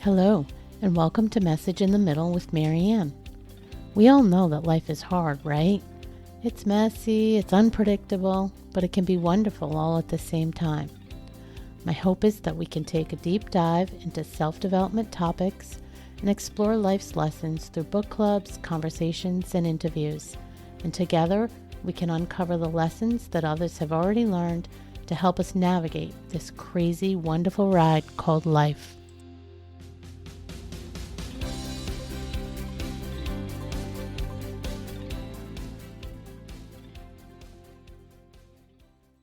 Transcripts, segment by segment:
Hello, and welcome to Message in the Middle with Marianne. We all know that life is hard, right? It's messy, it's unpredictable, but it can be wonderful all at the same time. My hope is that we can take a deep dive into self-development topics and explore life's lessons through book clubs, conversations, and interviews. And together, we can uncover the lessons that others have already learned to help us navigate this crazy, wonderful ride called life.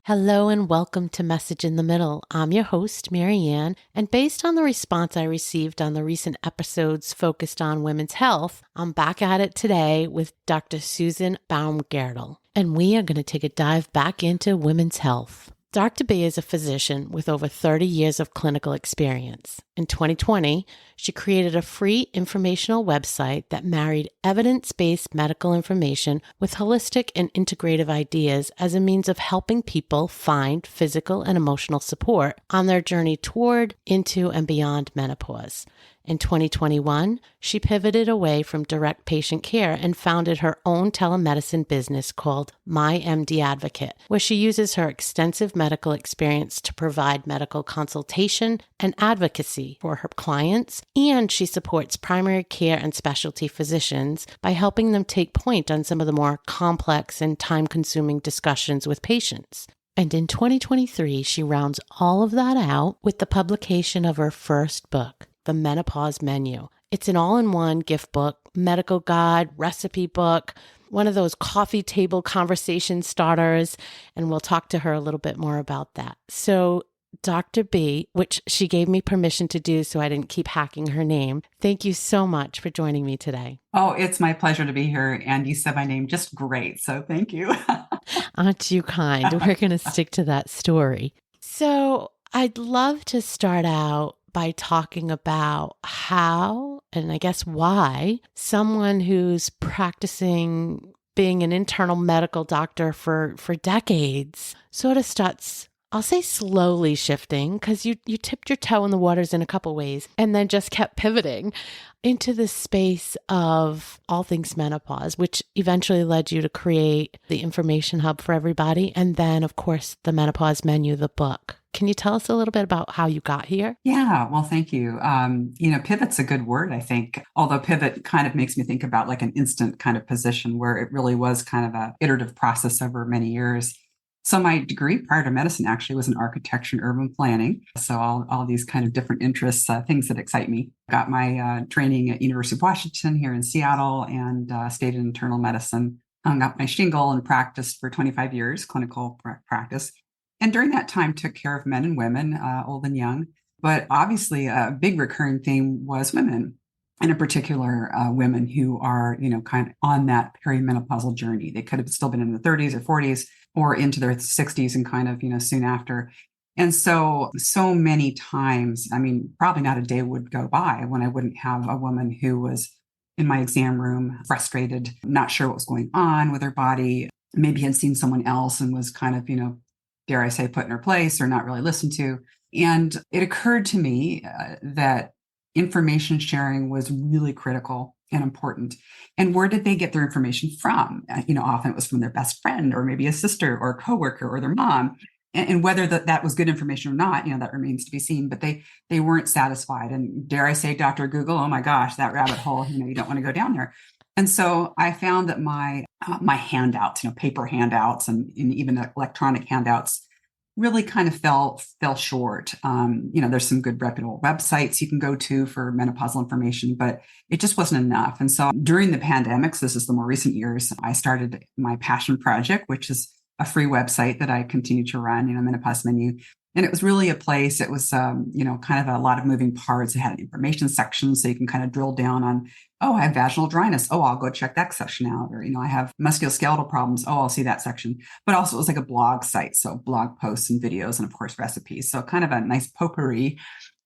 Hello and welcome to Message in the Middle. I'm your host, Marianne, and based on the response I received on the recent episodes focused on women's health, I'm back at it today with Dr. Susan Baumgaertel, and we are going to take a dive back into women's health. Dr. B is a physician with over 30 years of clinical experience. In 2020, she created a free informational website that married evidence-based medical information with holistic and integrative ideas as a means of helping people find physical and emotional support on their journey toward, into, and beyond menopause. In 2021, she pivoted away from direct patient care and founded her own telemedicine business called My MD Advocate, where she uses her extensive medical experience to provide medical consultation and advocacy for her clients, and she supports primary care and specialty physicians by helping them take point on some of the more complex and time-consuming discussions with patients. And in 2023, she rounds all of that out with the publication of her first book, The Menopause Menu. It's an all-in-one gift book, medical guide, recipe book, one of those coffee table conversation starters, and we'll talk to her a little bit more about that. So Dr. B, which she gave me permission to do so I didn't keep hacking her name, thank you so much for joining me today. Oh, it's my pleasure to be here. And you said my name just great. So thank you. Aren't you kind? We're going to stick to that story. So I'd love to start out by talking about how, and I guess why, someone who's practicing being an internal medical doctor for decades sort of starts, I'll say slowly shifting, because you tipped your toe in the waters in a couple ways and then just kept pivoting into the space of all things menopause, which eventually led you to create the information hub for everybody. And then, of course, the Menopause Menu, the book. Can you tell us a little bit about how you got here? Yeah, well, thank you. Pivot's a good word, I think, although pivot kind of makes me think about like an instant kind of position where it really was kind of an iterative process over many years. So my degree prior to medicine actually was in architecture and urban planning. So all these kind of different interests, things that excite me. Got my training at University of Washington here in Seattle and stayed in internal medicine. Hung up my shingle and practiced for 25 years, clinical practice. And during that time, took care of men and women, old and young. But obviously, a big recurring theme was women, and in particular, women who are, kind of on that perimenopausal journey. They could have still been in the 30s or 40s or into their 60s and kind of, soon after. And so many times, probably not a day would go by when I wouldn't have a woman who was in my exam room, frustrated, not sure what was going on with her body, maybe had seen someone else and was kind of, dare I say, put in her place or not really listened to. And it occurred to me that information sharing was really critical and important. And where did they get their information from? Often it was from their best friend or maybe a sister or a coworker or their mom. And whether that was good information or not, that remains to be seen. But they weren't satisfied. And dare I say, Dr. Google, oh my gosh, that rabbit hole, you don't want to go down there. And so I found that my handouts, paper handouts and even electronic handouts really kind of fell short. There's some good reputable websites you can go to for menopausal information, but it just wasn't enough. And so during the pandemics, this is the more recent years, I started my passion project, which is a free website that I continue to run, Menopause Menu. And it was really a place, it was, kind of a lot of moving parts. It had an information section so you can kind of drill down on, oh, I have vaginal dryness. Oh, I'll go check that section out. Or, I have musculoskeletal problems. Oh, I'll see that section. But also it was like a blog site. So blog posts and videos and of course recipes. So kind of a nice potpourri.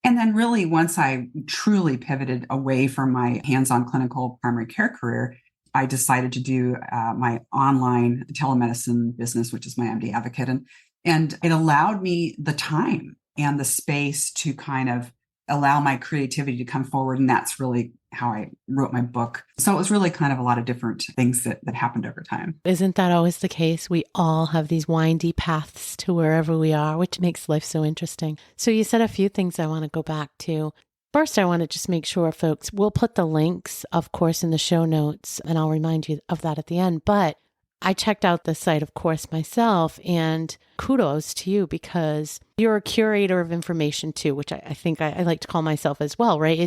And then really once I truly pivoted away from my hands-on clinical primary care career, I decided to do my online telemedicine business, which is my MD Advocate. And it allowed me the time and the space to kind of allow my creativity to come forward. And that's really how I wrote my book. So it was really kind of a lot of different things that happened over time. Isn't that always the case? We all have these windy paths to wherever we are, which makes life so interesting. So you said a few things I want to go back to. First, I want to just make sure, folks, we'll put the links, of course, in the show notes, and I'll remind you of that at the end. But I checked out the site, of course, myself, and kudos to you because you're a curator of information too, which I think I like to call myself as well, right?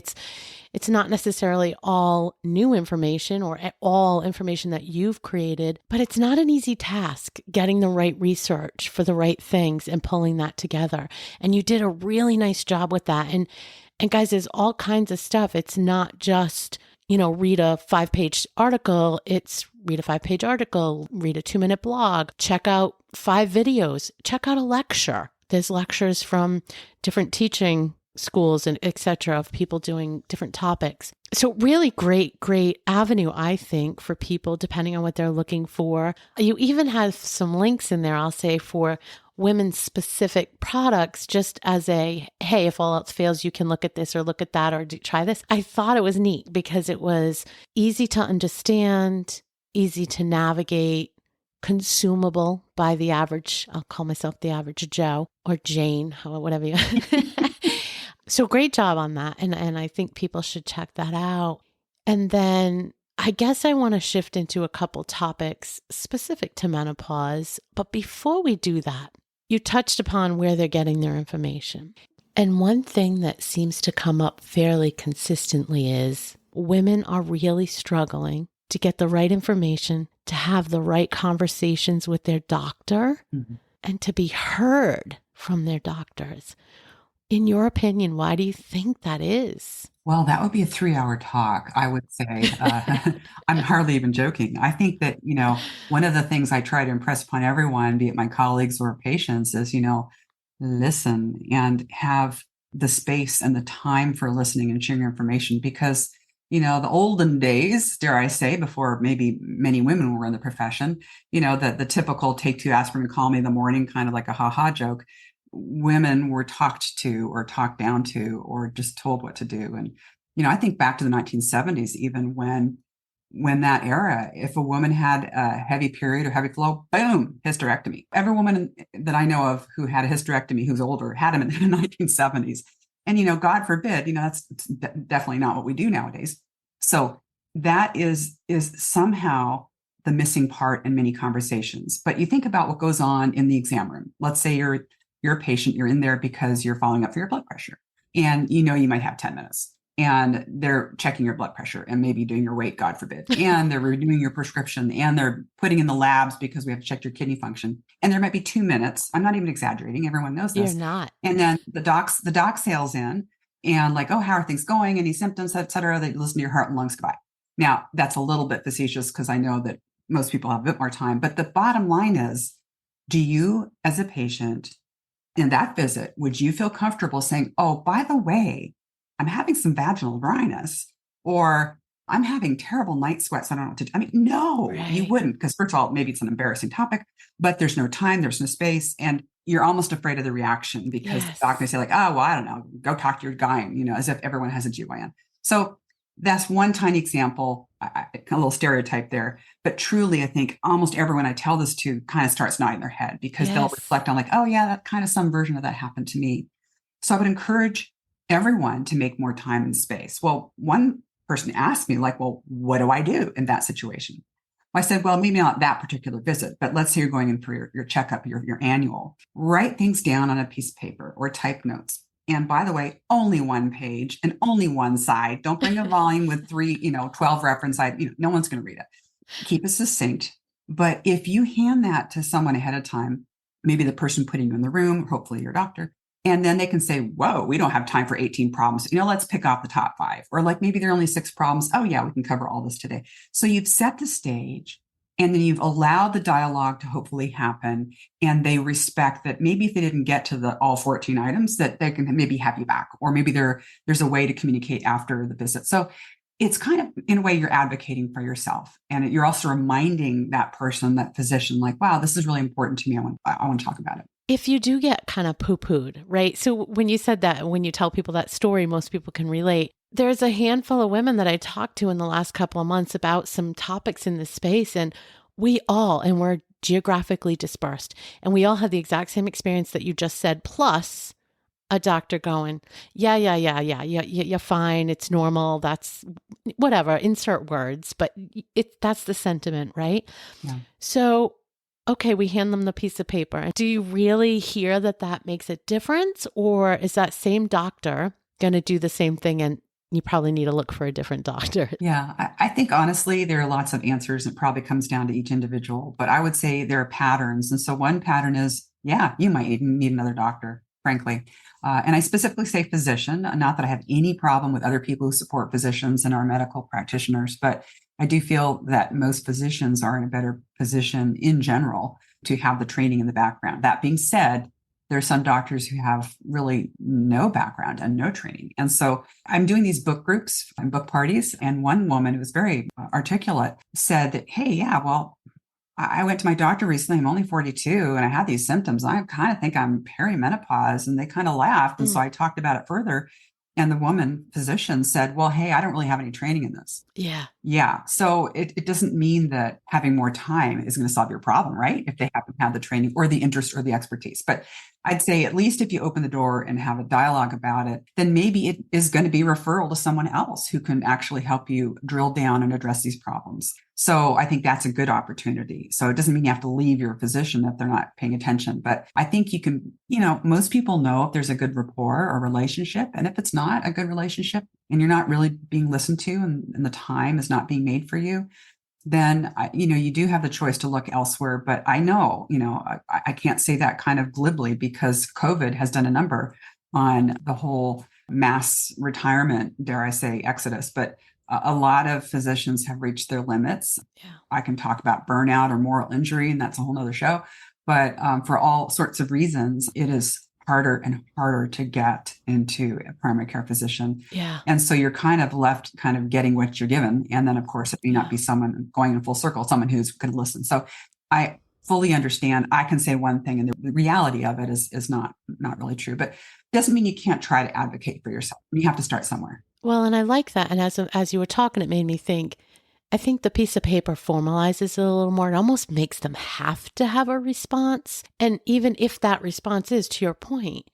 It's not necessarily all new information or all information that you've created, but it's not an easy task getting the right research for the right things and pulling that together. And you did a really nice job with that. And guys, there's all kinds of stuff. It's not just read a 5-page article. It's read a 5-page article, read a 2-minute blog, check out 5 videos, check out a lecture. There's lectures from different teaching schools and et cetera of people doing different topics. So really great avenue, I think, for people depending on what they're looking for. You even have some links in there, I'll say, for women's specific products, just as a, hey, if all else fails, you can look at this or look at that or try this. I thought it was neat because it was easy to understand, easy to navigate, consumable by the average, I'll call myself the average Joe or Jane, whatever you. So great job on that. And I think people should check that out. And then I guess I want to shift into a couple topics specific to menopause. But before we do that, you touched upon where they're getting their information. And one thing that seems to come up fairly consistently is women are really struggling to get the right information, to have the right conversations with their doctor, and to be heard from their doctors. In your opinion, why do you think that is? Well, that would be a 3-hour talk, I would say. I'm hardly even joking. I think that, one of the things I try to impress upon everyone, be it my colleagues or patients, is, listen and have the space and the time for listening and sharing information. Because, the olden days, dare I say, before maybe many women were in the profession, the typical take 2 aspirin and call me in the morning, kind of like a ha-ha joke. Women were talked to or talked down to or just told what to do. And, I think back to the 1970s, even when that era, if a woman had a heavy period or heavy flow, boom, hysterectomy. Every woman that I know of who had a hysterectomy, who's older, had them in the 1970s. And, God forbid, that's definitely not what we do nowadays. So that is somehow the missing part in many conversations. But you think about what goes on in the exam room. Let's say you're a patient, you're in there because you're following up for your blood pressure. And you might have 10 minutes and they're checking your blood pressure and maybe doing your weight, God forbid. And they're renewing your prescription and they're putting in the labs because we have to check your kidney function. And there might be 2 minutes. I'm not even exaggerating. Everyone knows this. You're not. And then the doc sails in and like, oh, how are things going? Any symptoms, et cetera? They listen to your heart and lungs. Goodbye. Now that's a little bit facetious because I know that most people have a bit more time, but the bottom line is, do you as a patient in that visit, would you feel comfortable saying, oh, by the way, I'm having some vaginal dryness, or I'm having terrible night sweats. I don't know what to do. I mean, no, Right. You wouldn't, because first of all, maybe it's an embarrassing topic, but there's no time, there's no space. And you're almost afraid of the reaction because the doctor may say like, oh, well, I don't know, go talk to your gyne, as if everyone has a GYN. So that's one tiny example, a little stereotype there. But truly, I think almost everyone I tell this to kind of starts nodding their head because they'll reflect on like, oh, yeah, that kind of some version of that happened to me. So I would encourage everyone to make more time and space. Well, one person asked me like, well, what do I do in that situation? I said, well, maybe not that particular visit, but let's say you're going in for your checkup, your annual. Write things down on a piece of paper or type notes. And by the way, only one page and only one side. Don't bring a volume with 12 reference sites. No one's going to read it. Keep it succinct. But if you hand that to someone ahead of time, maybe the person putting you in the room, hopefully your doctor, and then they can say, whoa, we don't have time for 18 problems. Let's pick off the top 5. Or like maybe there are only 6 problems. Oh yeah, we can cover all this today. So you've set the stage. And then you've allowed the dialogue to hopefully happen. And they respect that maybe if they didn't get to all 14 items, that they can maybe have you back. Or maybe there's a way to communicate after the visit. So it's kind of, in a way, you're advocating for yourself. And you're also reminding that person, that physician, like, wow, this is really important to me. I want to talk about it. if you do get kind of poo-pooed, right? So when you said that, when you tell people that story, most people can relate. There's a handful of women that I talked to in the last couple of months about some topics in this space, and we're geographically dispersed, and we all had the exact same experience that you just said, plus a doctor going, yeah, you're fine. It's normal. That's whatever, insert words, but that's the sentiment, right? Yeah. So, okay, we hand them the piece of paper. Do you really hear that that makes a difference? Or is that same doctor going to do the same thing and you probably need to look for a different doctor? Yeah, I think honestly, there are lots of answers. It probably comes down to each individual, but I would say there are patterns. And so one pattern is, yeah, you might even need another doctor, frankly. And I specifically say physician, not that I have any problem with other people who support physicians and our medical practitioners, but I do feel that most physicians are in a better position in general to have the training in the background. That being said, there are some doctors who have really no background and no training. And so I'm doing these book groups and book parties. And one woman who was very articulate said that, hey, yeah, well, I went to my doctor recently. I'm only 42 and I had these symptoms. I kind of think I'm perimenopause. And they kind of laughed. And so I talked about it further. And the woman physician said, well, hey, I don't really have any training in this. Yeah. Yeah. So it doesn't mean that having more time is going to solve your problem, right? If they haven't had the training or the interest or the expertise. But I'd say at least if you open the door and have a dialogue about it, then maybe it is going to be referral to someone else who can actually help you drill down and address these problems. So I think that's a good opportunity. So it doesn't mean you have to leave your physician if they're not paying attention. But I think you can, most people know if there's a good rapport or relationship. And if it's not a good relationship and you're not really being listened to and the time is not being made for you, then, you do have the choice to look elsewhere. But I know, I can't say that kind of glibly because COVID has done a number on the whole mass retirement, dare I say, exodus. But a lot of physicians have reached their limits. Yeah. I can talk about burnout or moral injury, and that's a whole nother show. But for all sorts of reasons, it is harder and harder to get into a primary care physician. Yeah. And so you're kind of left kind of getting what you're given. And then, of course, it may not be someone going in full circle, someone who's going to listen. So I fully understand. I can say one thing, and the reality of it is not really true. But it doesn't mean you can't try to advocate for yourself. You have to start somewhere. Well, and I like that. And as you were talking, it made me think, I think the piece of paper formalizes it a little more. It almost makes them have to have a response. And even if that response is, to your point,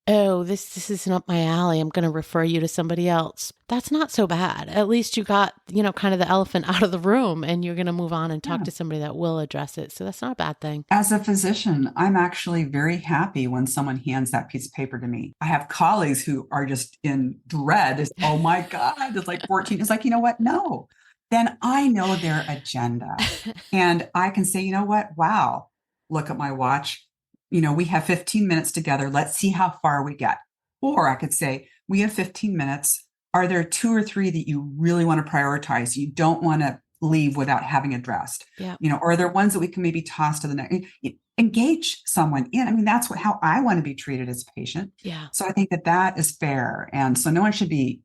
oh, this isn't up my alley, I'm going to refer you to somebody else. That's not so bad. At least you got, kind of the elephant out of the room and you're going to move on and talk to somebody that will address it. So that's not a bad thing. As a physician, I'm actually very happy when someone hands that piece of paper to me. I have colleagues who are just in dread. It's, oh my God, it's like 14. It's like, you know what? No. Then I know their agenda. And I can say, you know what? Wow, look at my watch. We have 15 minutes together. Let's see how far we get. Or I could say, we have 15 minutes. Are there 2 or 3 that you really want to prioritize? You don't want to leave without having addressed. Yeah. Or are there ones that we can maybe toss to the next? Engage someone in. I mean, that's how I want to be treated as a patient. Yeah. So I think that is fair. And so no one should be,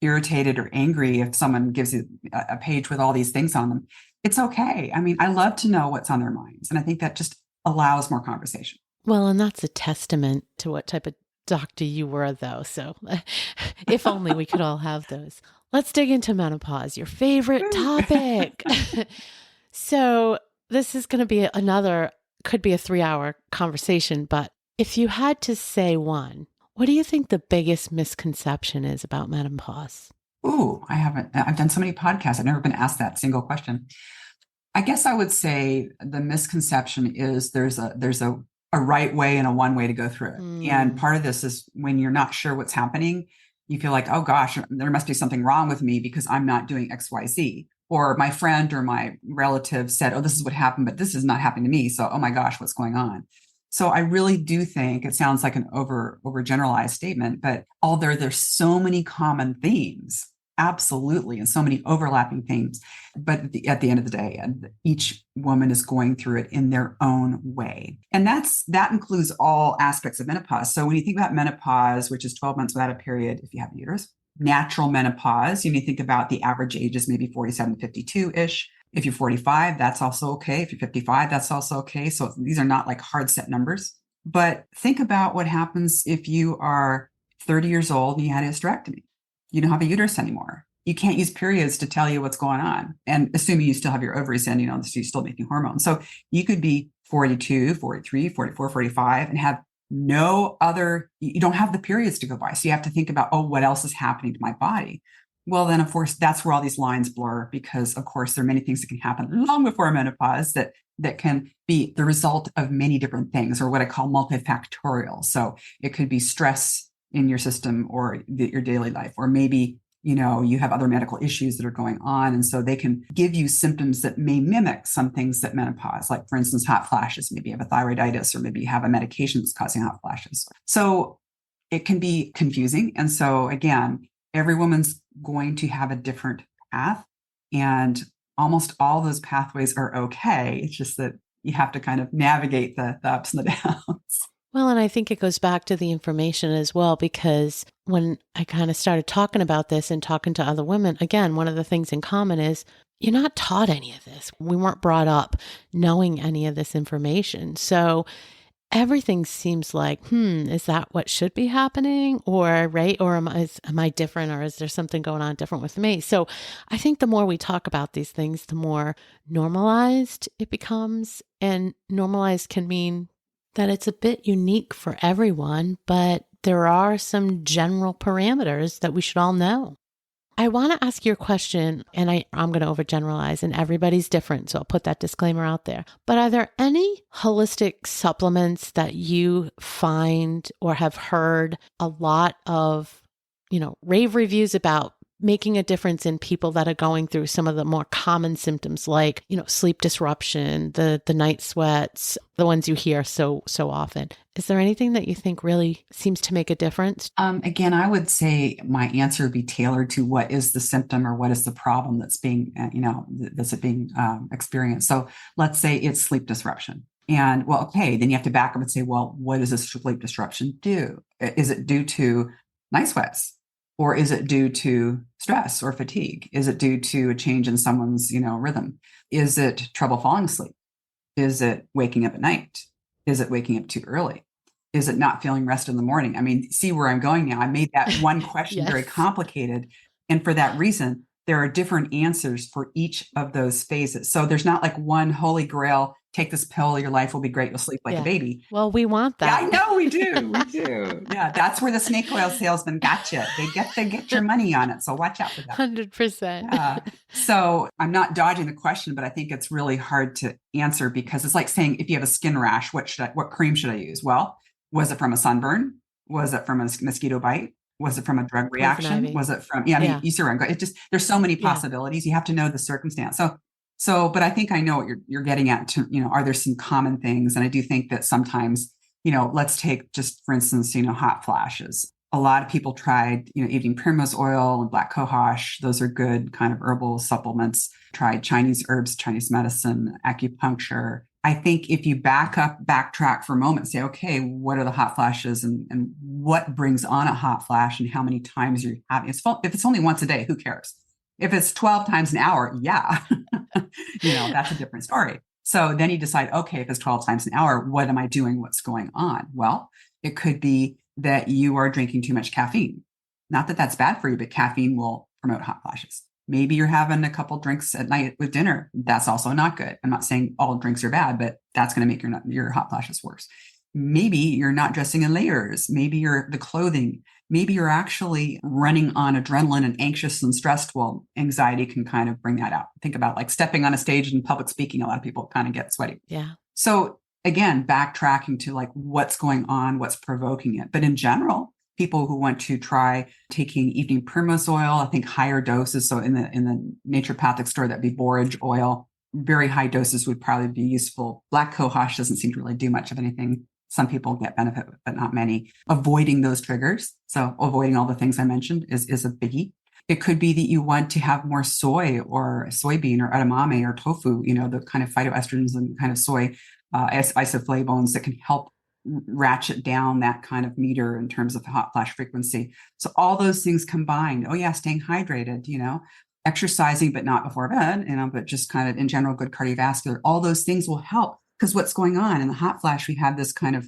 irritated or angry if someone gives you a page with all these things on them. It's okay. I mean, I love to know what's on their minds. And I think that just allows more conversation. Well, and that's a testament to what type of doctor you were, though. So if only we could all have those. Let's dig into menopause, your favorite topic. So this is going to be could be a 3-hour conversation, but if you had to say one, what do you think the biggest misconception is about menopause? Ooh, I've done so many podcasts. I've never been asked that single question. I guess I would say the misconception is there's a right way and a one way to go through it. And part of this is when you're not sure what's happening, you feel like, oh gosh, there must be something wrong with me because I'm not doing X, Y, Z. Or my friend or my relative said, oh, this is what happened, but this is not happening to me. So, oh my gosh, what's going on? So I really do think it sounds like an overgeneralized statement, but although there's so many common themes, absolutely, and so many overlapping themes, but at the end of the day, each woman is going through it in their own way. And that includes all aspects of menopause. So when you think about menopause, which is 12 months without a period if you have a uterus, natural menopause, you may think about the average age is maybe 47, 52-ish. If you're 45, that's also okay. If you're 55, that's also okay. So these are not like hard set numbers. But think about what happens if you are 30 years old and you had a hysterectomy. You don't have a uterus anymore. You can't use periods to tell you what's going on. And assuming you still have your ovaries in, so you're still making hormones. So you could be 42, 43, 44, 45 and have no other, you don't have the periods to go by. So you have to think about, oh, what else is happening to my body? Well, then, of course, that's where all these lines blur because, of course, there are many things that can happen long before menopause that can be the result of many different things, or what I call multifactorial. So it could be stress in your system or your daily life, or maybe, you have other medical issues that are going on. And so they can give you symptoms that may mimic some things that menopause, like, for instance, hot flashes. Maybe you have a thyroiditis, or maybe you have a medication that's causing hot flashes. So it can be confusing. And so, again, every woman's going to have a different path, and almost all those pathways are okay. It's just that you have to kind of navigate the ups and the downs. Well, and I think it goes back to the information as well, because when I kind of started talking about this and talking to other women, again, one of the things in common is you're not taught any of this. We weren't brought up knowing any of this information. So everything seems like, is that what should be happening? Or, right? Or am I different? Or is there something going on different with me? So I think the more we talk about these things, the more normalized it becomes. And normalized can mean that it's a bit unique for everyone, but there are some general parameters that we should all know. I want to ask you a question, and I'm going to overgeneralize, and everybody's different, so I'll put that disclaimer out there. But are there any holistic supplements that you find or have heard a lot of, rave reviews about making a difference in people that are going through some of the more common symptoms, like, sleep disruption, the night sweats, the ones you hear so often? Is there anything that you think really seems to make a difference? Again, I would say my answer would be tailored to what is the symptom or what is the problem that's being, that's being experienced. So let's say it's sleep disruption. And well, okay, then you have to back up and say, well, what does this sleep disruption do? Is it due to night sweats? Or is it due to stress or fatigue? Is it due to a change in someone's, rhythm? Is it trouble falling asleep? Is it waking up at night? Is it waking up too early? Is it not feeling rested in the morning? I mean, see where I'm going now. I made that one question Yes. very complicated. And for that reason, there are different answers for each of those phases. So there's not like one holy grail, take this pill, your life will be great, you'll sleep like a baby. Well, we want that. Yeah, I know we do. We do. Yeah, that's where the snake oil salesman got you. They get your money on it. So watch out for that. 100%. So I'm not dodging the question, but I think it's really hard to answer because it's like saying, if you have a skin rash, what cream should I use? Well, was it from a sunburn? Was it from a mosquito bite? Was it from a drug reaction? Was it from, you see where I'm going. It just, there's so many possibilities. You have to know the circumstance. But I think I know what you're getting at to, are there some common things? And I do think that sometimes, let's take just, for instance, hot flashes. A lot of people tried, evening primrose oil and black cohosh. Those are good kind of herbal supplements. Tried Chinese herbs, Chinese medicine, acupuncture. I think if you backtrack for a moment, say, okay, what are the hot flashes and what brings on a hot flash and how many times you're having it? If it's only once a day, who cares? If it's 12 times an hour, yeah, that's a different story. So then you decide, okay, if it's 12 times an hour, what am I doing? What's going on? Well, it could be that you are drinking too much caffeine. Not that that's bad for you, but caffeine will promote hot flashes. Maybe you're having a couple drinks at night with dinner. That's also not good. I'm not saying all drinks are bad, but that's going to make your hot flashes worse. Maybe you're not dressing in layers. Maybe you're the clothing. Maybe you're actually running on adrenaline and anxious and stressed. Well, anxiety can kind of bring that out. Think about like stepping on a stage and public speaking. A lot of people kind of get sweaty. Yeah. So again, backtracking to like what's going on, what's provoking it. But in general, people who want to try taking evening primrose oil, I think higher doses. So in the naturopathic store, that'd be borage oil. Very high doses would probably be useful. Black cohosh doesn't seem to really do much of anything. Some people get benefit, but not many. Avoiding those triggers. So avoiding all the things I mentioned is a biggie. It could be that you want to have more soy or soybean or edamame or tofu, the kind of phytoestrogens and kind of soy isoflavones that can help ratchet down that kind of meter in terms of hot flash frequency. So all those things combined. Oh yeah, staying hydrated, exercising, but not before bed, but just kind of in general, good cardiovascular. All those things will help because what's going on in the hot flash, we have this kind of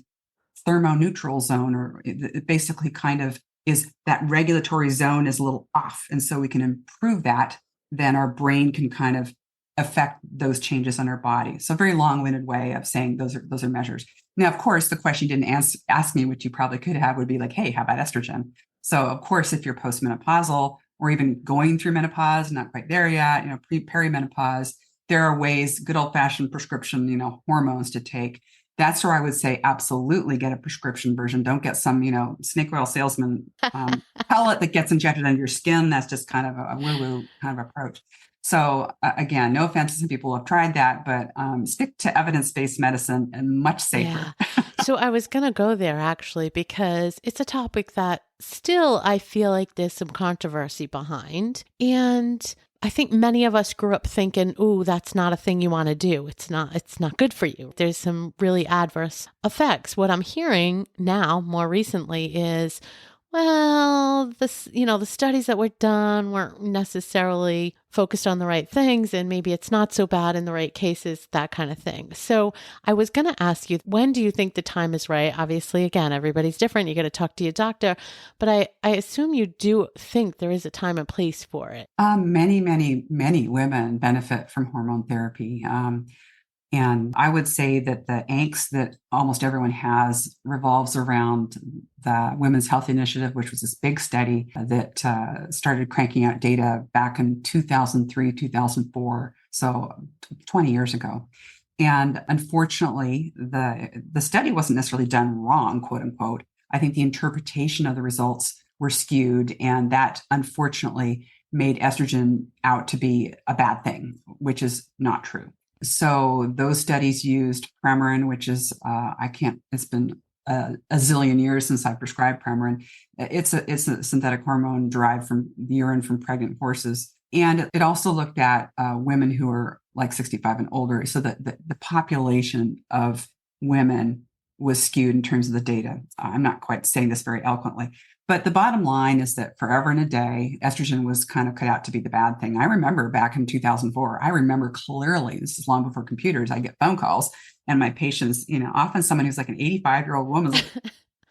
thermoneutral zone, or it basically kind of is that regulatory zone is a little off. And so we can improve that, then our brain can kind of affect those changes in our body. So a very long-winded way of saying those are measures. Now, of course, the question you didn't ask me, which you probably could have, would be like, hey, how about estrogen? So of course, if you're postmenopausal or even going through menopause, not quite there yet, perimenopause, there are ways, good old-fashioned prescription, hormones to take. That's where I would say absolutely get a prescription version. Don't get some, snake oil salesman pellet that gets injected into your skin. That's just kind of a woo-woo kind of approach. So again, no offense to some people who have tried that, but stick to evidence-based medicine and much safer. Yeah. So I was going to go there actually, because it's a topic that still I feel like there's some controversy behind. And I think many of us grew up thinking, "Ooh, that's not a thing you want to do. It's not good for you." There's some really adverse effects. What I'm hearing now more recently is, well, the studies that were done weren't necessarily focused on the right things, and maybe it's not so bad in the right cases, that kind of thing. So I was going to ask you, when do you think the time is right? Obviously, again, everybody's different. You got to talk to your doctor, but I assume you do think there is a time and place for it. Many, many, many women benefit from hormone therapy. And I would say that the angst that almost everyone has revolves around the Women's Health Initiative, which was this big study that started cranking out data back in 2003, 2004, so 20 years ago. And unfortunately, the study wasn't necessarily done wrong, quote unquote. I think the interpretation of the results were skewed, and that unfortunately made estrogen out to be a bad thing, which is not true. So those studies used Premarin, which is, it's been a zillion years since I prescribed Premarin. It's a synthetic hormone derived from the urine from pregnant horses. And it also looked at women who are like 65 and older. So that the population of women was skewed in terms of the data. I'm not quite saying this very eloquently. But the bottom line is that forever and a day, estrogen was kind of cut out to be the bad thing. I remember back in 2004, I remember clearly, this is long before computers, I get phone calls and my patients, often someone who's like an 85-year-old woman, like,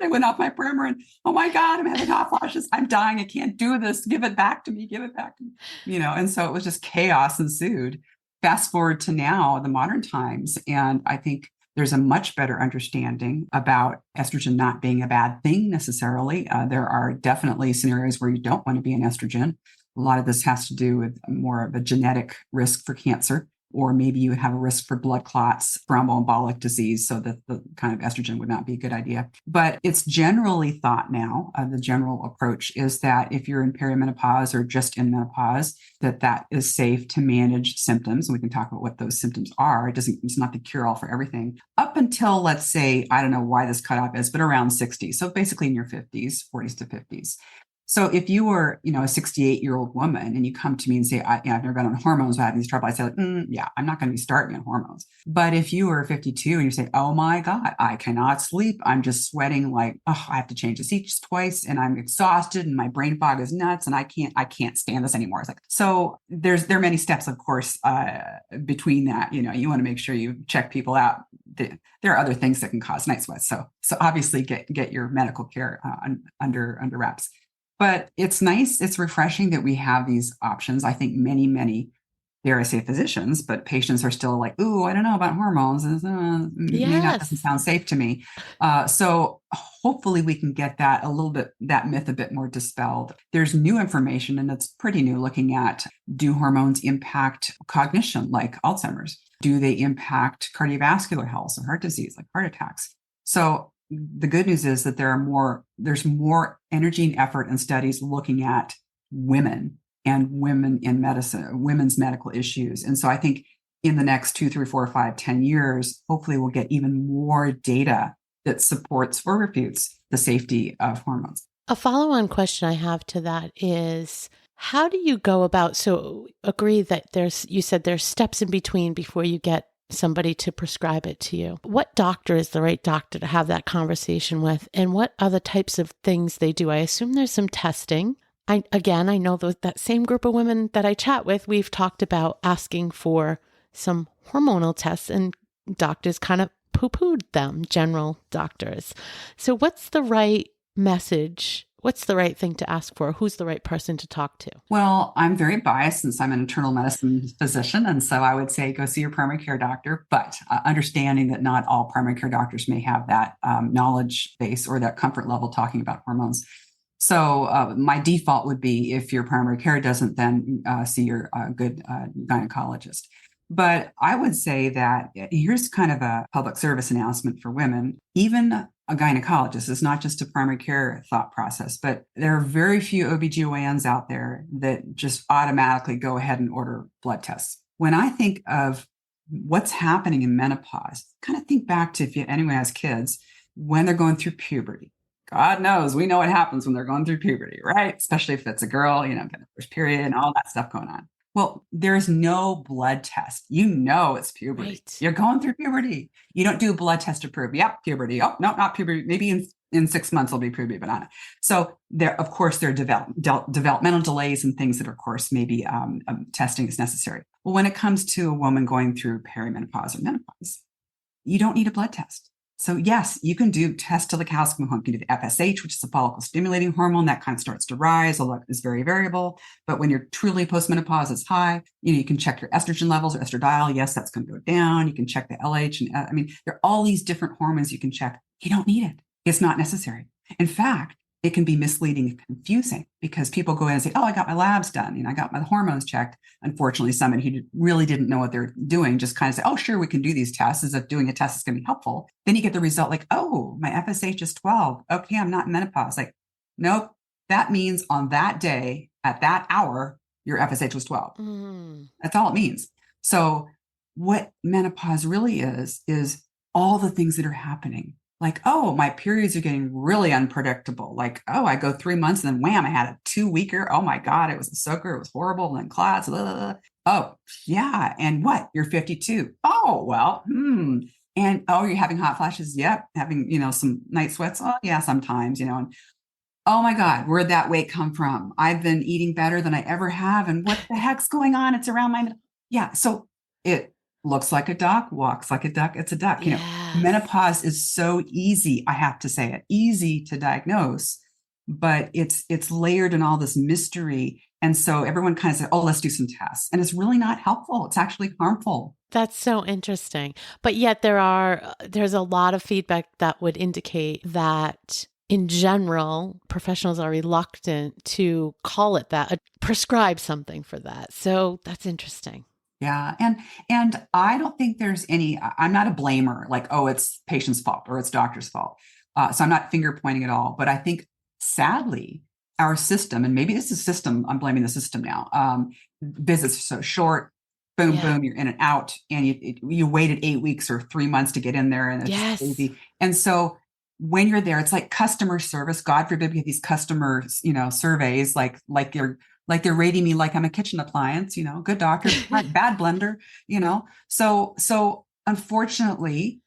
I went off my Premarin. Oh my God, I'm having hot flashes. I'm dying. I can't do this. Give it back to me. Give it back to me. And so it was just chaos ensued. Fast forward to now, the modern times. And I think there's a much better understanding about estrogen not being a bad thing necessarily. There are definitely scenarios where you don't want to be an estrogen. A lot of this has to do with more of a genetic risk for cancer, or maybe you have a risk for blood clots, thromboembolic disease, so that the kind of estrogen would not be a good idea. But it's generally thought now, the general approach is that if you're in perimenopause or just in menopause, that is safe to manage symptoms. And we can talk about what those symptoms are. It's not the cure-all for everything. Up until, let's say, I don't know why this cutoff is, but around 60. So basically in your 50s, 40s to 50s. So if you were, a 68-year-old woman and you come to me and say, I've never been on hormones, I have these trouble, I say, yeah, I'm not going to be starting on hormones. But if you were 52 and you say, oh my God, I cannot sleep, I'm just sweating like, I have to change the sheets twice and I'm exhausted and my brain fog is nuts and I can't stand this anymore. It's like, so there are many steps, of course, between that. You want to make sure you check people out. There are other things that can cause night sweats. So obviously get your medical care under wraps. But it's nice, it's refreshing that we have these options. I think many, dare I say physicians, but patients are still like, ooh, I don't know about hormones. That doesn't sound safe to me. So hopefully we can get that myth a bit more dispelled. There's new information, and it's pretty new, looking at, do hormones impact cognition like Alzheimer's? Do they impact cardiovascular health, so heart disease like heart attacks? So the good news is that there's more energy and effort and studies looking at women and women in medicine, women's medical issues. And so I think in the next 2, 3, 4, 5, 10 years, hopefully we'll get even more data that supports or refutes the safety of hormones. A follow-on question I have to that is, how do you go about, so agree that you said there's steps in between before you get somebody to prescribe it to you. What doctor is the right doctor to have that conversation with, and what other types of things they do? I assume there's some testing. I know that same group of women that I chat with, we've talked about asking for some hormonal tests, and doctors kind of poo-pooed them, general doctors. So what's the right message? What's the right thing to ask for? Who's the right person to talk to? Well, I'm very biased since I'm an internal medicine physician. And so I would say go see your primary care doctor, but understanding that not all primary care doctors may have that knowledge base or that comfort level talking about hormones. So my default would be if your primary care doesn't, then see your good gynecologist. But I would say that here's kind of a public service announcement for women. Even a gynecologist is not just a primary care thought process, but there are very few OBGYNs out there that just automatically go ahead and order blood tests. When I think of what's happening in menopause, kind of think back to if anyone has kids, when they're going through puberty. God knows, we know what happens when they're going through puberty, right? Especially if it's a girl, first period and all that stuff going on. Well, there's no blood test. You know it's puberty. Right. You're going through puberty. You don't do a blood test to prove, yep, puberty. Oh, no, not puberty. Maybe in 6 months it'll be puberty, but not. So there, of course, there are developmental delays and things that, of course, maybe testing is necessary. Well, when it comes to a woman going through perimenopause or menopause, you don't need a blood test. So yes, you can do tests till the cows come home. You can do the FSH, which is a follicle stimulating hormone that kind of starts to rise, although it's very variable. But when you're truly postmenopause, it's high. You can check your estrogen levels or estradiol. Yes, that's going to go down. You can check the LH. And there are all these different hormones you can check. You don't need it. It's not necessary. In fact, it can be misleading and confusing because people go in and say, oh, I got my labs done. I got my hormones checked. Unfortunately, somebody who really didn't know what they're doing just kind of say, oh, sure, we can do these tests as if doing a test is going to be helpful. Then you get the result like, oh, my FSH is 12. Okay, I'm not in menopause. Like, nope, that means on that day at that hour, your FSH was 12. That's all it means. So what menopause really is all the things that are happening. Like, oh, my periods are getting really unpredictable. Like, oh, I go 3 months and then wham, I had a 2-weeker. Oh my God, it was a soaker. It was horrible. And then clots. Blah, blah, blah. Oh, yeah. And what? You're 52. Oh, well, And oh, you're having hot flashes. Yep. Having, some night sweats. Oh, yeah, sometimes, and oh my God, where'd that weight come from? I've been eating better than I ever have. And what the heck's going on? It's around my, yeah. So it looks like a duck, walks like a duck. It's a duck. Yes. Menopause is so easy. I have to say it, easy to diagnose, but it's layered in all this mystery. And so everyone kind of said, oh, let's do some tests. And it's really not helpful. It's actually harmful. That's so interesting. But yet there's a lot of feedback that would indicate that in general, professionals are reluctant to call it that, prescribe something for that. So that's interesting. Yeah. And I don't think there's I'm not a blamer, like, oh, it's patient's fault or it's doctor's fault. So I'm not finger pointing at all. But I think sadly, our system, and maybe this is system, I'm blaming the system now. Visits are so short, boom, boom, you're in and out. And you waited 8 weeks or 3 months to get in there. And it's just easy. And so when you're there, it's like customer service. God forbid we have these customer, surveys like they're rating me like I'm a kitchen appliance, good doctor, bad blender, So unfortunately,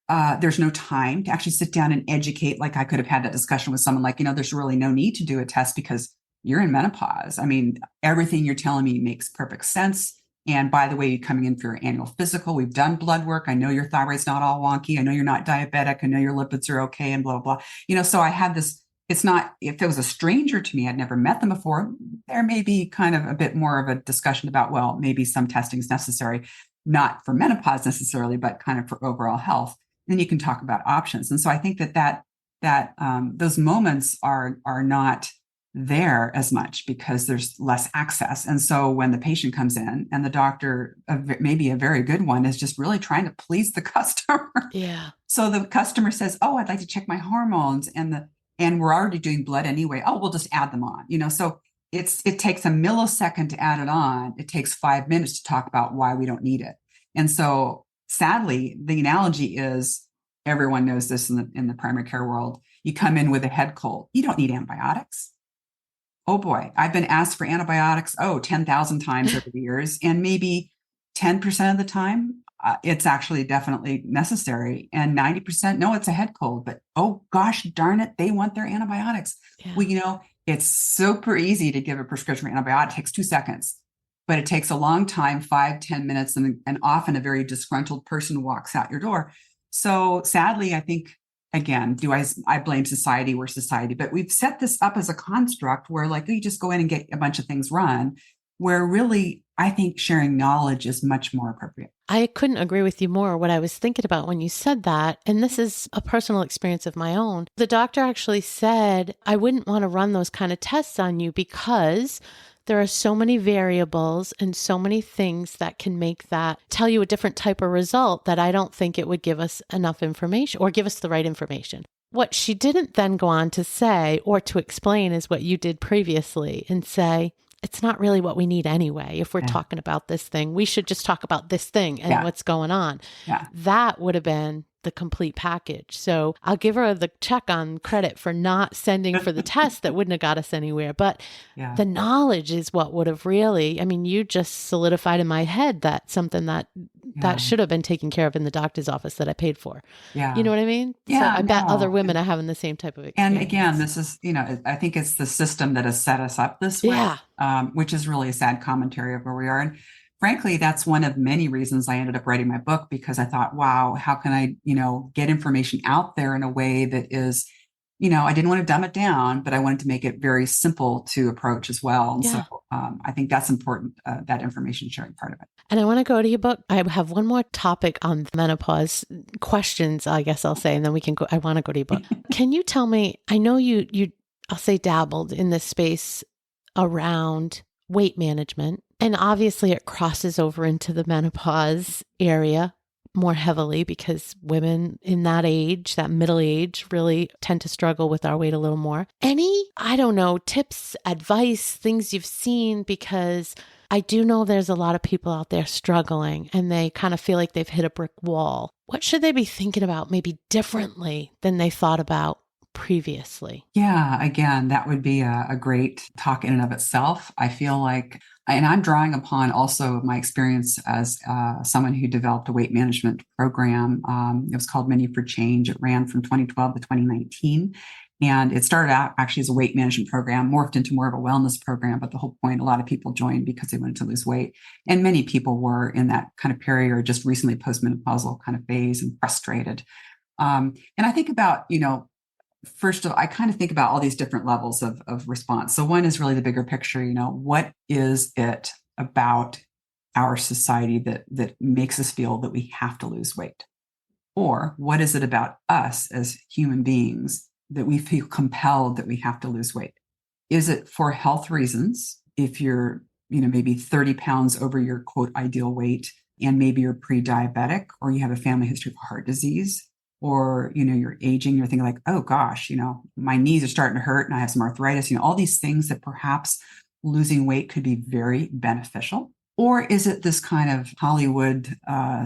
there's no time to actually sit down and educate. Like I could have had that discussion with someone like, there's really no need to do a test because you're in menopause. Everything you're telling me makes perfect sense. And by the way, you're coming in for your annual physical. We've done blood work. I know your thyroid's not all wonky. I know you're not diabetic. I know your lipids are okay and blah, blah, blah. So I had this. It's not, if it was a stranger to me, I'd never met them before, there may be kind of a bit more of a discussion about, well, maybe some testing is necessary, not for menopause necessarily, but kind of for overall health. Then you can talk about options. And so I think that those moments are not there as much because there's less access. And so when the patient comes in and the doctor, maybe a very good one, is just really trying to please the customer. Yeah. So the customer says, oh, I'd like to check my hormones, and we're already doing blood anyway. Oh, we'll just add them on, So it takes a millisecond to add it on. It takes 5 minutes to talk about why we don't need it. And so sadly, the analogy is, everyone knows this in the primary care world. You come in with a head cold. You don't need antibiotics. Oh boy, I've been asked for antibiotics, 10,000 times over the years. And maybe 10% of the time, it's actually definitely necessary. And 90%, no, it's a head cold. But oh gosh, darn it, they want their antibiotics. Yeah. Well, it's super easy to give a prescription for antibiotic. It takes 2 seconds, but it takes a long time, 5-10 minutes, and often a very disgruntled person walks out your door. So sadly, I think, again, I blame society? We're society, but we've set this up as a construct where like you just go in and get a bunch of things run, where really I think sharing knowledge is much more appropriate. I couldn't agree with you more. What I was thinking about when you said that, and this is a personal experience of my own, the doctor actually said, I wouldn't want to run those kind of tests on you because there are so many variables and so many things that can make that tell you a different type of result that I don't think it would give us enough information or give us the right information. What she didn't then go on to say or to explain is what you did previously and say, it's not really what we need anyway. If we're talking about this thing, we should just talk about this thing and what's going on. Yeah. That would have been the complete package. So I'll give her the check on credit for not sending for the test that wouldn't have got us anywhere. But the knowledge is what would have really, I mean, you just solidified in my head that something that should have been taken care of in the doctor's office that I paid for. Yeah. You know what I mean? Yeah. So I bet other women are having the same type of experience. And again, this is, I think it's the system that has set us up this way, which is really a sad commentary of where we are. And frankly, that's one of many reasons I ended up writing my book, because I thought, wow, how can I, get information out there in a way that is, I didn't want to dumb it down, but I wanted to make it very simple to approach as well. And so I think that's important, that information sharing part of it. And I want to go to your book. I have one more topic on menopause questions, I guess I'll say, and then we can go. I want to go to your book. Can you tell me, I know you, I'll say dabbled in this space around weight management, and obviously it crosses over into the menopause area more heavily because women in that age, that middle age, really tend to struggle with our weight a little more. Any, I don't know, tips, advice, things you've seen? Because I do know there's a lot of people out there struggling and they kind of feel like they've hit a brick wall. What should they be thinking about maybe differently than they thought about previously? Yeah, again, that would be a great talk in and of itself. I feel like, and I'm drawing upon also my experience as someone who developed a weight management program. It was called Menu for Change. It ran from 2012 to 2019. And it started out actually as a weight management program, morphed into more of a wellness program. But the whole point, a lot of people joined because they wanted to lose weight. And many people were in that kind of period or just recently postmenopausal kind of phase and frustrated. And I think about, first of all, I kind of think about all these different levels of response. So one is really the bigger picture, what is it about our society that makes us feel that we have to lose weight? Or what is it about us as human beings that we feel compelled that we have to lose weight? Is it for health reasons? If you're, maybe 30 pounds over your quote ideal weight, and maybe you're pre-diabetic, or you have a family history of heart disease, or, you're aging, you're thinking like, oh gosh, my knees are starting to hurt and I have some arthritis, all these things that perhaps losing weight could be very beneficial. Or is it this kind of Hollywood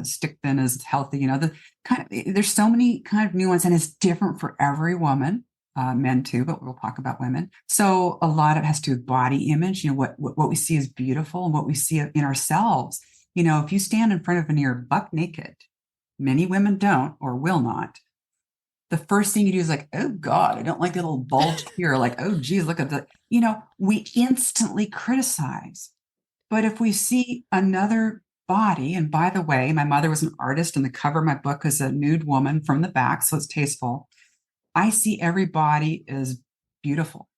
stick thin is healthy? There's so many kind of nuance, and it's different for every woman, men too, but we'll talk about women. So a lot of it has to do with body image. What we see is beautiful, and what we see in ourselves. If you stand in front of a mirror buck naked, many women don't or will not. The first thing you do is like, oh God, I don't like the little bulge here. Like, oh geez, look at the, we instantly criticize. But if we see another body, and by the way, my mother was an artist, and the cover of my book is a nude woman from the back, so it's tasteful. I see every body as beautiful.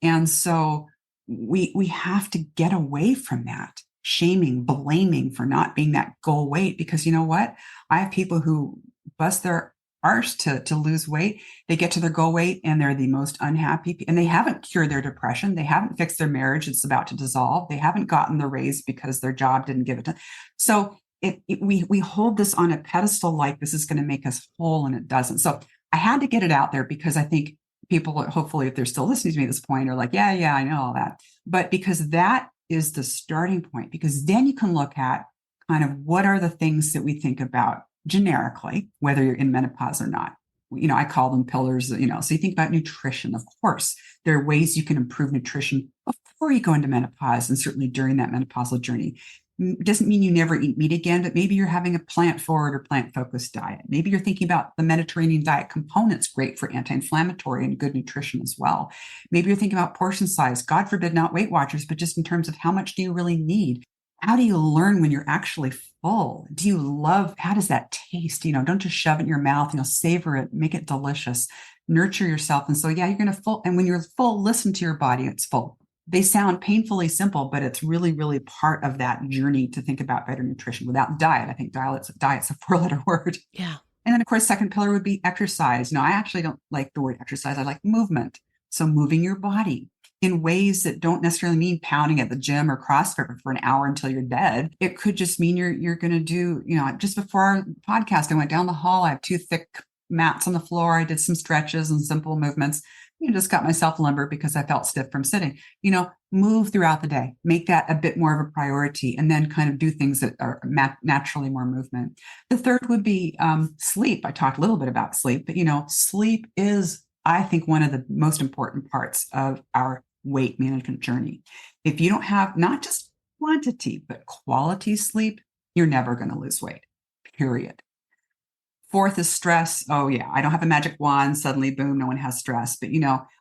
And so we have to get away from that shaming, blaming for not being that goal weight, because you know what? I have people who bust their arse to lose weight. They get to their goal weight and they're the most unhappy, and they haven't cured their depression. They haven't fixed their marriage. It's about to dissolve. They haven't gotten the raise because their job didn't give it to them. So we hold this on a pedestal like this is going to make us whole, and it doesn't. So I had to get it out there because I think people, hopefully, if they're still listening to me at this point, are like, yeah, I know all that. But because that is the starting point, because then you can look at kind of what are the things that we think about generically, whether you're in menopause or not. I call them pillars, so you think about nutrition. Of course, there are ways you can improve nutrition before you go into menopause, and certainly during that menopausal journey. It doesn't mean you never eat meat again, but maybe you're having a plant-forward or plant-focused diet. Maybe you're thinking about the Mediterranean diet components, great for anti-inflammatory and good nutrition as well. Maybe you're thinking about portion size, God forbid, not Weight Watchers, but just in terms of how much do you really need? How do you learn when you're actually full? Do you love, how does that taste? Don't just shove it in your mouth, savor it, make it delicious, nurture yourself. And so, yeah, you're going to full. And when you're full, listen to your body. It's full. They sound painfully simple, but it's really, really part of that journey to think about better nutrition. Without diet, I think diet's a 4-letter word. Yeah. And then, of course, second pillar would be exercise. No, I actually don't like the word exercise. I like movement. So moving your body in ways that don't necessarily mean pounding at the gym or CrossFit for an hour until you're dead. It could just mean you're going to do, just before our podcast, I went down the hall. I have 2 thick mats on the floor. I did some stretches and simple movements. Just got myself limber because I felt stiff from sitting. Move throughout the day, make that a bit more of a priority, and then kind of do things that are naturally more movement. The third would be sleep. I talked a little bit about sleep, but sleep is, I think, one of the most important parts of our weight management journey. If you don't have not just quantity, but quality sleep, you're never going to lose weight, period. Fourth is stress. Oh yeah, I don't have a magic wand. Suddenly, boom, no one has stress. But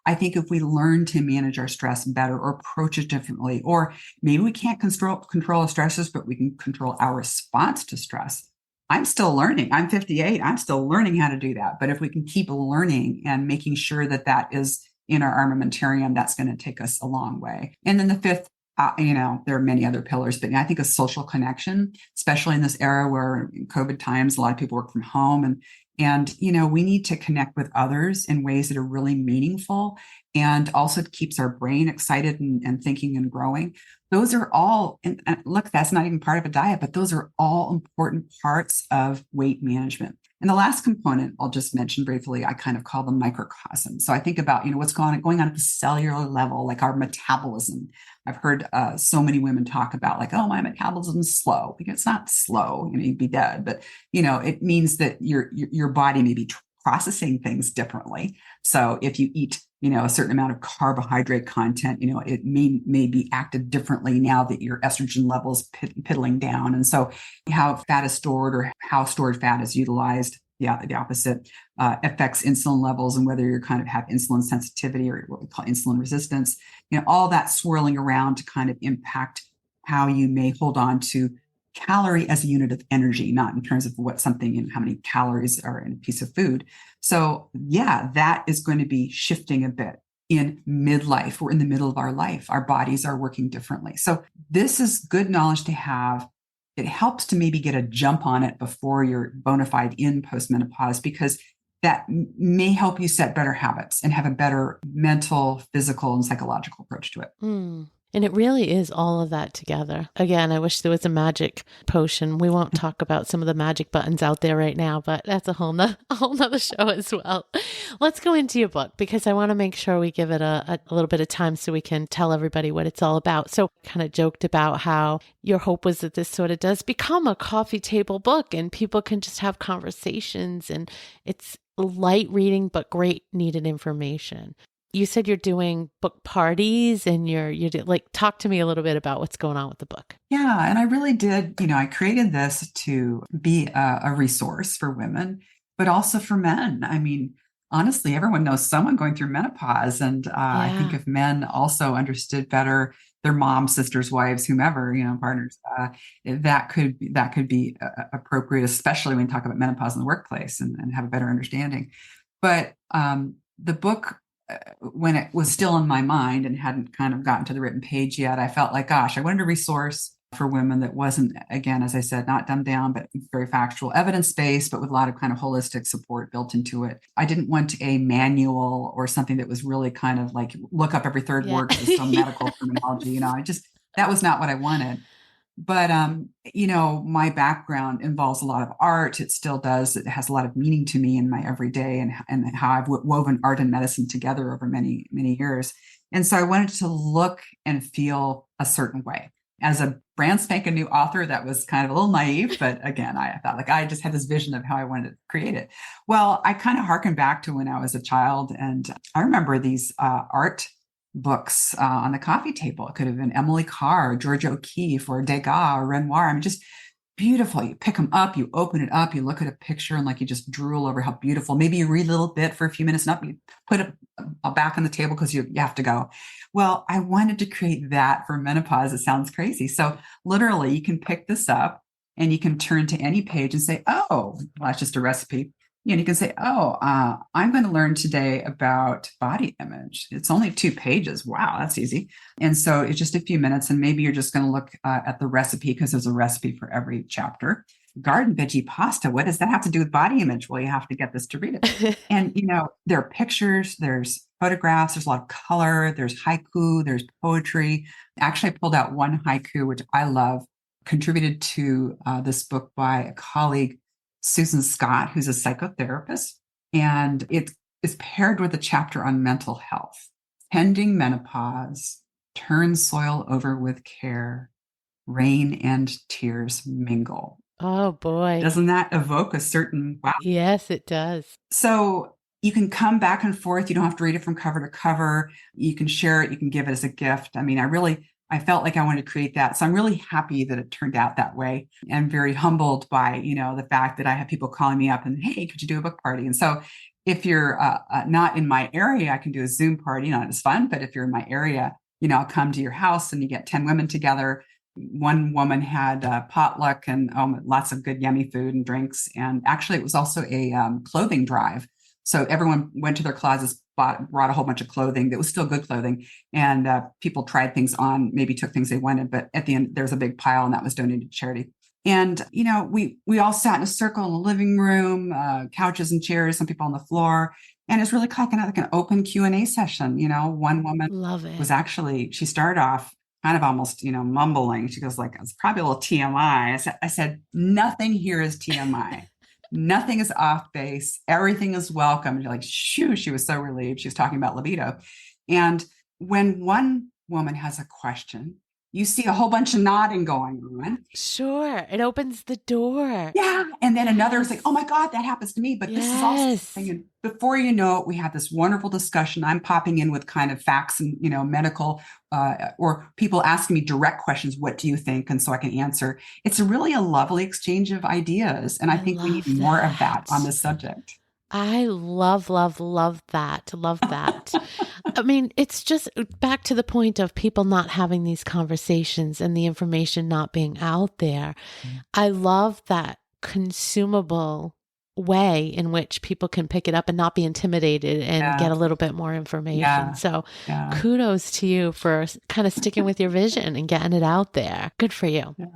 I think if we learn to manage our stress better or approach it differently, or maybe we can't control our stresses, but we can control our response to stress. I'm still learning. I'm 58. I'm still learning how to do that. But if we can keep learning and making sure that that is in our armamentarium, that's going to take us a long way. And then the fifth, there are many other pillars, but I think a social connection, especially in this era where in COVID times, a lot of people work from home, and we need to connect with others in ways that are really meaningful and also keeps our brain excited and thinking and growing. Those are all, and look, that's not even part of a diet, but those are all important parts of weight management. And the last component I'll just mention briefly, I kind of call them microcosm. So I think about, what's going on at the cellular level, like our metabolism. I've heard so many women talk about like, oh, my metabolism's slow. It's not slow, you'd be dead, but it means that your body may be processing things differently. So if you eat, a certain amount of carbohydrate content, it may be acted differently now that your estrogen levels piddling down. And so how fat is stored or how stored fat is utilized, the opposite affects insulin levels and whether you kind of have insulin sensitivity or what we call insulin resistance, all that swirling around to kind of impact how you may hold on to calorie as a unit of energy, not in terms of what something and how many calories are in a piece of food. So yeah, that is going to be shifting a bit in midlife. We're in the middle of our life. Our bodies are working differently. So this is good knowledge to have. It helps to maybe get a jump on it before you're bona fide in postmenopause, because that may help you set better habits and have a better mental, physical, and psychological approach to it. And it really is all of that together. Again, I wish there was a magic potion. We won't talk about some of the magic buttons out there right now, but that's a whole nother show as well. Let's go into your book, because I want to make sure we give it a little bit of time so we can tell everybody what it's all about. So kind of joked about how your hope was that this sort of does become a coffee table book and people can just have conversations, and it's light reading, but great needed information. You said you're doing book parties and you're like, talk to me a little bit about what's going on with the book. Yeah. And I really did, I created this to be a resource for women, but also for men. I mean, honestly, everyone knows someone going through menopause. And I think if men also understood better their moms, sisters, wives, whomever, partners, that could be appropriate, especially when you talk about menopause in the workplace and have a better understanding. But the book, when it was still in my mind and hadn't kind of gotten to the written page yet, I felt like, gosh, I wanted a resource for women that wasn't, again, as I said, not dumbed down, but very factual, evidence-based, but with a lot of kind of holistic support built into it. I didn't want a manual or something that was really kind of like look up every third word with some medical terminology. That was not what I wanted. But, my background involves a lot of art. It still does. It has a lot of meaning to me in my everyday and how I've woven art and medicine together over many, many years. And so I wanted to look and feel a certain way. As a brand spanking new author, that was kind of a little naive, but again, I thought like I just had this vision of how I wanted to create it. Well, I kind of harken back to when I was a child, and I remember these art books on the coffee table. It could have been Emily Carr, Georgia O'Keeffe, or Degas, or Renoir. I mean, just beautiful. You pick them up, you open it up, you look at a picture and like you just drool over how beautiful. Maybe you read a little bit for a few minutes and up, you put it back on the table because you have to go. Well, I wanted to create that for menopause. It sounds crazy. So literally you can pick this up and you can turn to any page and say, oh, well, that's just a recipe. And you can say, oh, I'm going to learn today about body image. It's only 2 pages. Wow, that's easy. And so it's just a few minutes. And maybe you're just going to look at the recipe because there's a recipe for every chapter. Garden veggie pasta. What does that have to do with body image? Well, you have to get this to read it. And, there are pictures, there's photographs, there's a lot of color, there's haiku, there's poetry. Actually, I pulled out one haiku, which I love, contributed to this book by a colleague, Susan Scott, who's a psychotherapist. And it is paired with a chapter on mental health. Tending menopause, turn soil over with care, rain and tears mingle. Oh, boy. Doesn't that evoke a certain wow? Yes, it does. So you can come back and forth. You don't have to read it from cover to cover. You can share it. You can give it as a gift. I mean, I felt like I wanted to create that. So I'm really happy that it turned out that way and very humbled by, the fact that I have people calling me up and, hey, could you do a book party? And so if you're not in my area, I can do a Zoom party, not as fun, but if you're in my area, I'll come to your house and you get 10 women together. One woman had potluck and lots of good, yummy food and drinks. And actually it was also a clothing drive. So everyone went to their closets, brought a whole bunch of clothing that was still good clothing. And people tried things on, maybe took things they wanted. But at the end, there was a big pile and that was donated to charity. And, we all sat in a circle in the living room, couches and chairs, some people on the floor. And it's really kind of like an open Q&A session. One woman Love it. was actually, she started off kind of almost, mumbling. She goes like, it's probably a little TMI. I said, nothing here is TMI. Nothing is off base. Everything is welcome. And you're like, shoo, she was so relieved. She was talking about libido. And when one woman has a question, you see a whole bunch of nodding going on. Sure. It opens the door. Yeah. And then another is like, oh my God, that happens to me. But this is also something. And before you know it, we have this wonderful discussion. I'm popping in with kind of facts and, medical, or people asking me direct questions. What do you think? And so I can answer. It's really a lovely exchange of ideas. And I think we need more of that on this subject. I love that. Love that. I mean, it's just back to the point of people not having these conversations and the information not being out there. I love that consumable way in which people can pick it up and not be intimidated and get a little bit more information. Yeah. So kudos to you for kind of sticking with your vision and getting it out there. Good for you. Yeah.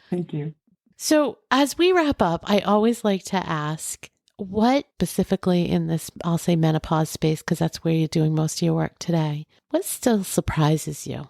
Thank you. So as we wrap up, I always like to ask, what specifically in this, I'll say menopause space, because that's where you're doing most of your work today, what still surprises you?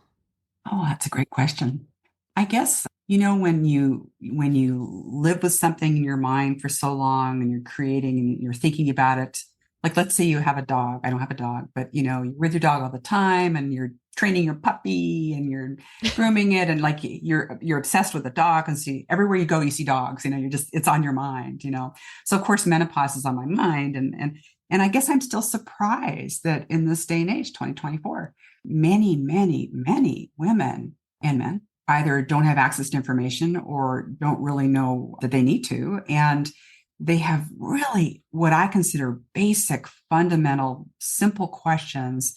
Oh, that's a great question. I guess, when you live with something in your mind for so long and you're creating and you're thinking about it, like let's say you have a dog. I don't have a dog, but you're with your dog all the time and you're training your puppy and you're grooming it and like you're obsessed with the dog and see everywhere you go you see dogs, it's on your mind. So of course menopause is on my mind and I guess I'm still surprised that in this day and age, 2024, many women and men either don't have access to information or don't really know that they need to, and they have really what I consider basic, fundamental, simple questions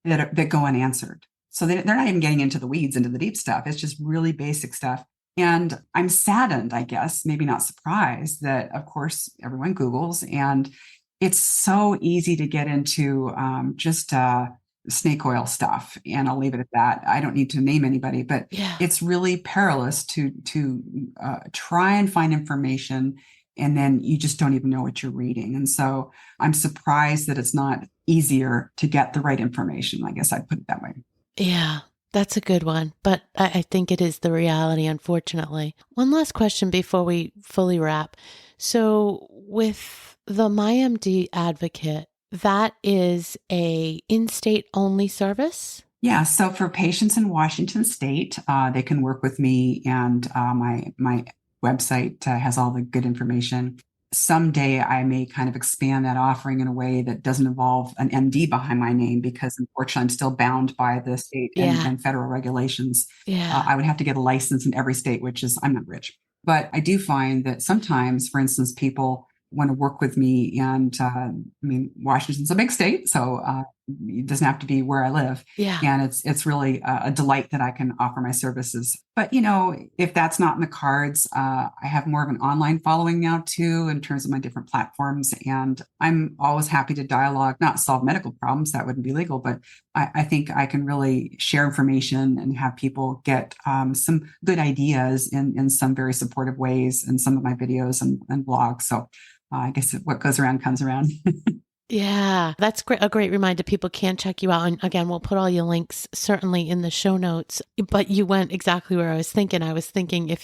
that go unanswered. So they're not even getting into the weeds, into the deep stuff. It's just really basic stuff. And I'm saddened, I guess, maybe not surprised that, of course, everyone Googles, and it's so easy to get into just snake oil stuff. And I'll leave it at that. I don't need to name anybody, but it's really perilous to try and find information and then you just don't even know what you're reading. And so I'm surprised that it's not easier to get the right information. I guess I'd put it that way. Yeah, that's a good one. But I think it is the reality, unfortunately. One last question before we fully wrap. So with the MyMD Advocate, that is a in-state only service? Yeah. So for patients in Washington State, they can work with me, and my website has all the good information. Someday I may kind of expand that offering in a way that doesn't involve an MD behind my name, because unfortunately I'm still bound by the state and federal regulations. I would have to get a license in every state, which is, I'm not rich. But I do find that sometimes, for instance, people want to work with me, and Washington's a big state, so it doesn't have to be where I live. Yeah. And it's really a delight that I can offer my services. But, if that's not in the cards, I have more of an online following now too, in terms of my different platforms. And I'm always happy to dialogue, not solve medical problems, that wouldn't be legal, but I think I can really share information and have people get some good ideas in some very supportive ways in some of my videos and blogs. So I guess what goes around comes around. Yeah, that's great. A great reminder. People can check you out. And again, we'll put all your links certainly in the show notes. But you went exactly where I was thinking. I was thinking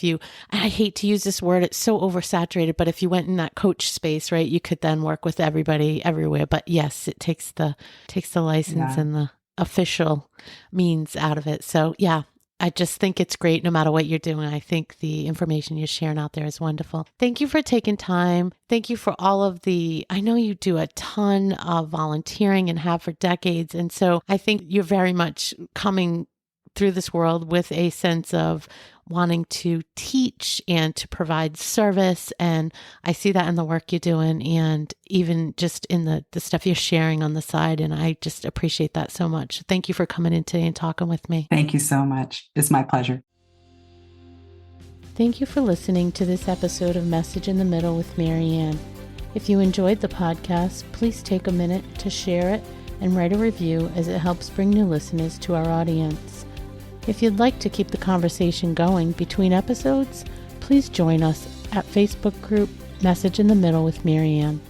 I hate to use this word, it's so oversaturated, but if you went in that coach space, right, you could then work with everybody everywhere. But yes, it takes the license and the official means out of it. So yeah, I just think it's great no matter what you're doing. I think the information you're sharing out there is wonderful. Thank you for taking time. Thank you for all of I know you do a ton of volunteering and have for decades. And so I think you're very much coming through this world with a sense of wanting to teach and to provide service. And I see that in the work you're doing and even just in the stuff you're sharing on the side. And I just appreciate that so much. Thank you for coming in today and talking with me. Thank you so much. It's my pleasure. Thank you for listening to this episode of Message in the Middle with Marianne. If you enjoyed the podcast, please take a minute to share it and write a review, as it helps bring new listeners to our audience. If you'd like to keep the conversation going between episodes, please join us at Facebook group Message in the Middle with Marianne.